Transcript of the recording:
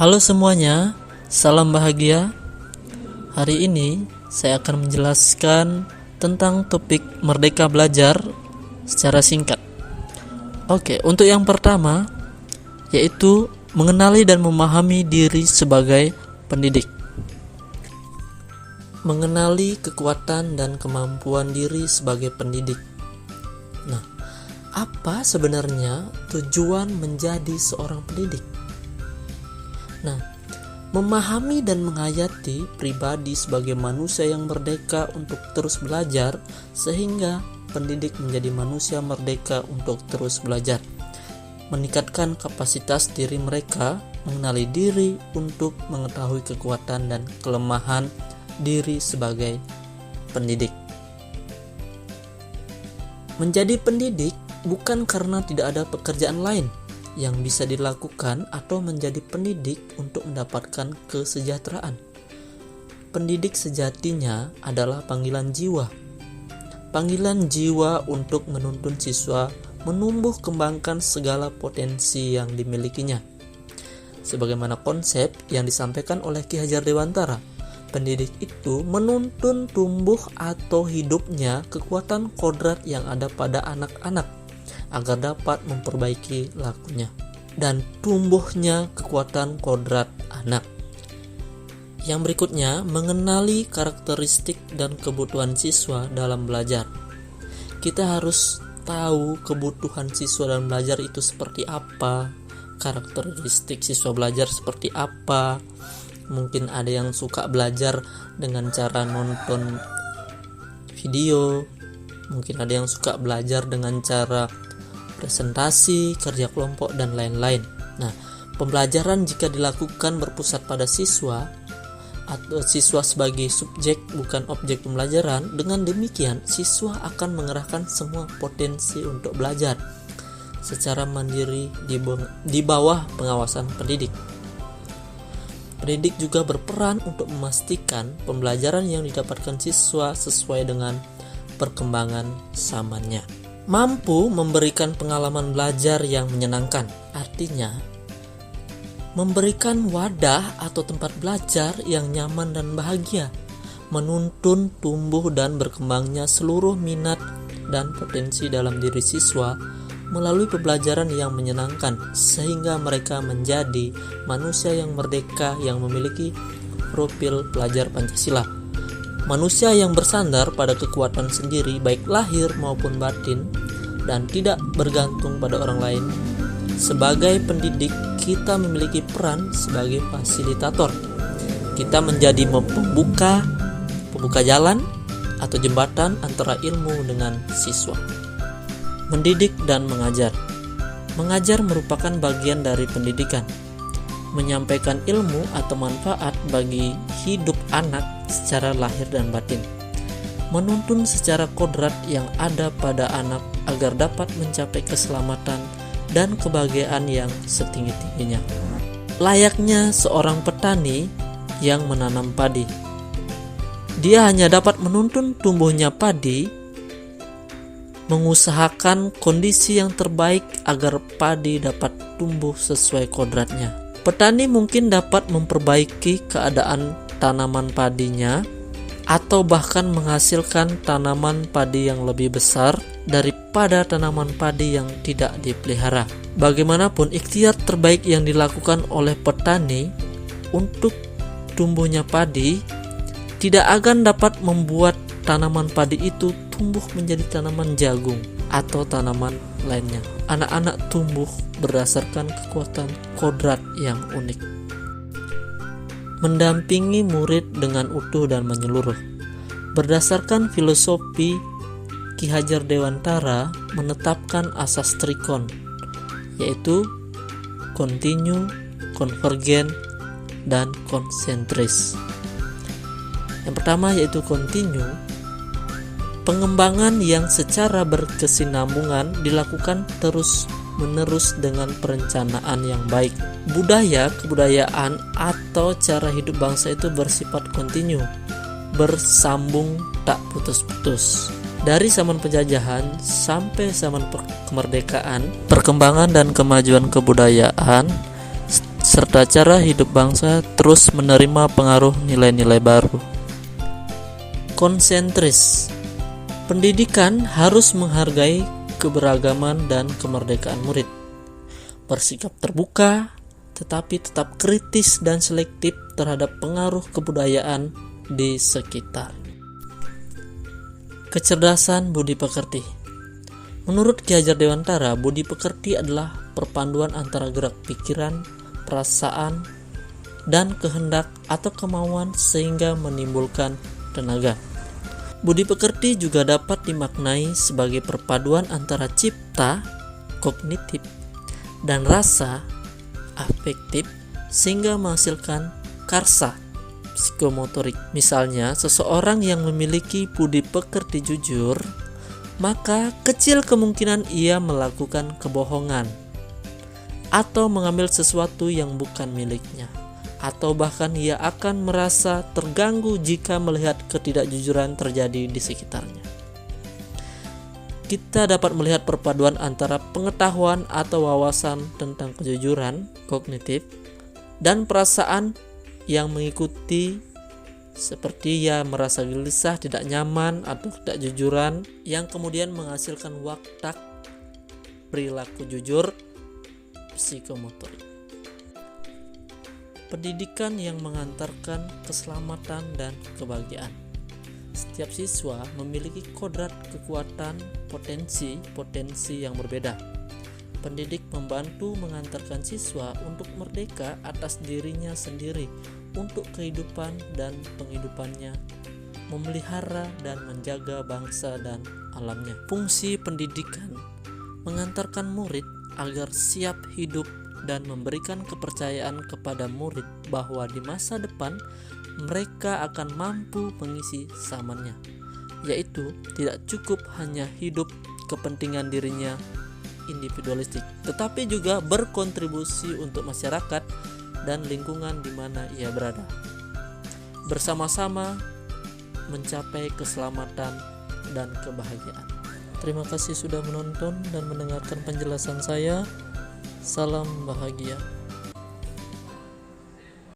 Halo semuanya, salam bahagia. Hari ini saya akan menjelaskan tentang topik Merdeka Belajar secara singkat. Oke, untuk yang pertama yaitu mengenali dan memahami diri sebagai pendidik. Mengenali kekuatan dan kemampuan diri sebagai pendidik. Nah, apa sebenarnya tujuan menjadi seorang pendidik? Nah, memahami dan menghayati pribadi sebagai manusia yang merdeka untuk terus belajar, sehingga pendidik menjadi manusia merdeka untuk terus belajar. Meningkatkan kapasitas diri mereka, mengenali diri untuk mengetahui kekuatan dan kelemahan diri sebagai pendidik. Menjadi pendidik bukan karena tidak ada pekerjaan lain yang bisa dilakukan atau menjadi pendidik untuk mendapatkan kesejahteraan. Pendidik sejatinya adalah panggilan jiwa. Panggilan jiwa untuk menuntun siswa menumbuh kembangkan segala potensi yang dimilikinya. Sebagaimana konsep yang disampaikan oleh Ki Hajar Dewantara, pendidik itu menuntun tumbuh atau hidupnya kekuatan kodrat yang ada pada anak-anak agar dapat memperbaiki lakunya dan tumbuhnya kekuatan kodrat anak. Yang berikutnya, mengenali karakteristik dan kebutuhan siswa dalam belajar. Kita harus tahu kebutuhan siswa dalam belajar itu seperti apa, karakteristik siswa belajar seperti apa. Mungkin ada yang suka belajar dengan cara nonton video, mungkin ada yang suka belajar dengan cara presentasi, kerja kelompok, dan lain-lain. Nah, pembelajaran jika dilakukan berpusat pada siswa atau siswa sebagai subjek bukan objek pembelajaran, dengan demikian siswa akan mengerahkan semua potensi untuk belajar secara mandiri di bawah pengawasan pendidik. Pendidik juga berperan untuk memastikan pembelajaran yang didapatkan siswa sesuai dengan perkembangan zamannya. Mampu memberikan pengalaman belajar yang menyenangkan, artinya memberikan wadah atau tempat belajar yang nyaman dan bahagia, menuntun tumbuh dan berkembangnya seluruh minat dan potensi dalam diri siswa melalui pembelajaran yang menyenangkan, sehingga mereka menjadi manusia yang merdeka yang memiliki profil pelajar Pancasila. Manusia yang bersandar pada kekuatan sendiri baik lahir maupun batin dan tidak bergantung pada orang lain. Sebagai pendidik, kita memiliki peran sebagai fasilitator. Kita menjadi pembuka jalan atau jembatan antara ilmu dengan siswa. Mendidik dan mengajar. Mengajar merupakan bagian dari pendidikan. Menyampaikan ilmu atau manfaat bagi hidup anak secara lahir dan batin, menuntun secara kodrat yang ada pada anak agar dapat mencapai keselamatan dan kebahagiaan yang setinggi-tingginya. Layaknya seorang petani yang menanam padi, dia hanya dapat menuntun tumbuhnya padi, mengusahakan kondisi yang terbaik agar padi dapat tumbuh sesuai kodratnya. Petani mungkin dapat memperbaiki keadaan tanaman padinya atau bahkan menghasilkan tanaman padi yang lebih besar daripada tanaman padi yang tidak dipelihara. Bagaimanapun, ikhtiar terbaik yang dilakukan oleh petani untuk tumbuhnya padi tidak akan dapat membuat tanaman padi itu tumbuh menjadi tanaman jagung atau tanaman lainnya. Anak-anak tumbuh berdasarkan kekuatan kodrat yang unik. Mendampingi murid dengan utuh dan menyeluruh. Berdasarkan filosofi, Ki Hajar Dewantara menetapkan asas trikon, yaitu kontinu, konvergen, dan konsentris. Yang pertama yaitu kontinu. Pengembangan yang secara berkesinambungan dilakukan terus-menerus dengan perencanaan yang baik. Budaya, kebudayaan, atau cara hidup bangsa itu bersifat kontinu, bersambung tak putus-putus. Dari zaman penjajahan sampai zaman kemerdekaan, perkembangan dan kemajuan kebudayaan serta cara hidup bangsa terus menerima pengaruh nilai-nilai baru. Konsentris. Pendidikan harus menghargai keberagaman dan kemerdekaan murid. Bersikap terbuka, tetapi tetap kritis dan selektif terhadap pengaruh kebudayaan di sekitar. Kecerdasan budi pekerti. Menurut Ki Hajar Dewantara, budi pekerti adalah perpaduan antara gerak pikiran, perasaan, dan kehendak atau kemauan sehingga menimbulkan tenaga. Budi pekerti juga dapat dimaknai sebagai perpaduan antara cipta, kognitif, dan rasa, afektif, sehingga menghasilkan karsa, psikomotorik. Misalnya, seseorang yang memiliki budi pekerti jujur, maka kecil kemungkinan ia melakukan kebohongan atau mengambil sesuatu yang bukan miliknya, atau bahkan ia akan merasa terganggu jika melihat ketidakjujuran terjadi di sekitarnya. Kita dapat melihat perpaduan antara pengetahuan atau wawasan tentang kejujuran kognitif dan perasaan yang mengikuti, seperti ia merasa gelisah, tidak nyaman, atau tidak jujuran, yang kemudian menghasilkan watak perilaku jujur psikomotorik. Pendidikan yang mengantarkan keselamatan dan kebahagiaan. Setiap siswa memiliki kodrat, kekuatan, potensi yang berbeda. Pendidik membantu mengantarkan siswa untuk merdeka atas dirinya sendiri, untuk kehidupan dan penghidupannya, memelihara dan menjaga bangsa dan alamnya. Fungsi pendidikan mengantarkan murid agar siap hidup dan memberikan kepercayaan kepada murid bahwa di masa depan mereka akan mampu mengisi zamannya, yaitu tidak cukup hanya hidup kepentingan dirinya individualistik, tetapi juga berkontribusi untuk masyarakat dan lingkungan di mana ia berada, bersama-sama mencapai keselamatan dan kebahagiaan. Terima kasih sudah menonton dan mendengarkan penjelasan saya. Salam bahagia.